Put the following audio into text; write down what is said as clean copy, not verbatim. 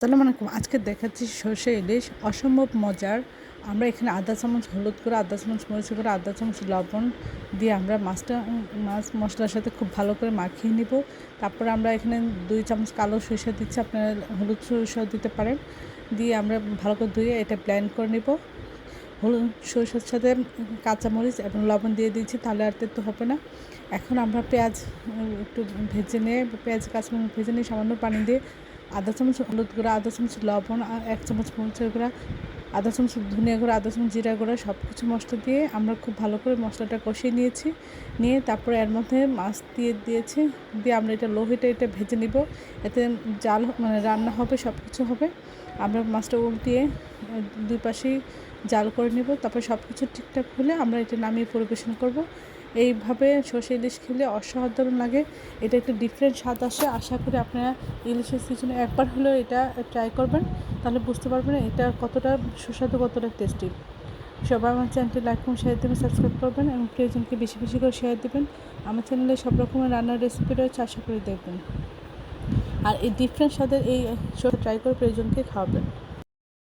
আসসালামু আলাইকুম। আজকে দেখাচ্ছি সরষে ইলিশ, অসম্ভব মজার। আমরা এখানে আধা চামচ হলুদ গুঁড়ো, আধা চামচ মরিচ গুঁড়ো, আধা চামচ লবণ দিয়ে আমরা মাছ মশলার সাথে খুব ভালো করে মাখিয়ে নিব। তারপরে আমরা এখানে 2 চামচ কালো সরিষা দিচ্ছি, আপনারা হলুদ সরিষাও দিতে পারেন। দিয়ে আমরা ভালো করে ধুয়ে এটা ব্লেন্ড করে নিব। হলুদ সরিষার সাথে কাঁচামরিচ এবং লবণ দিয়ে দিয়েছি, তাহলে আর তেতো হবে না। এখন আমরা পেঁয়াজ একটু ভেজে নিয়ে, পেঁয়াজ কাঁচামরিচ ভেজে নিয়ে সামান্য পানি দিয়ে আধা চামচ হলুদ গুঁড়া, আধা চামচ লবণ, 1 চামচ মরিচের গুঁড়া, আধা চামচ ধনিয়া গুঁড়া, আধা চামচ জিরা গুঁড়া সব কিছু মশলা দিয়ে আমরা খুব ভালো করে মশলাটা কষিয়ে নিয়ে তারপরে এর মধ্যে মাছ দিয়েছি। দিয়ে আমরা এটা লো হিটে এটা ভেজে নিব। এতে জাল মানে রান্না হবে, সব কিছু হবে। আমরা মাছটা উল্টিয়ে দুই পাশেই জাল করে নেব। তারপর সব কিছু ঠিকঠাক হলে আমরা এটা নামিয়ে পরিবেশন করব। এইভাবে সরষে ইলিশ খেলে অসাধারণ লাগে। এটা একটা ডিফারেন্ট স্বাদ আসে। আশা করি আপনারা ইলিশের সিজনে একবার হলেও এটা ট্রাই করবেন, তাহলে বুঝতে পারবেন এটা কতটা সুস্বাদু, কতটা টেস্টি। সবাই আমার চ্যানেলটি লাইক এবং শেয়ার দেবেন, সাবস্ক্রাইব করবেন এবং প্রিয়জনকে বেশি বেশি করে শেয়ার দেবেন। আমার চ্যানেলে সব রকমের রান্নার রেসিপি রয়েছে, আশা করি দেখবেন। আর এই ডিফারেন্ট স্বাদের এই ট্রাই করে প্রিয়জনকে খাওয়াবেন।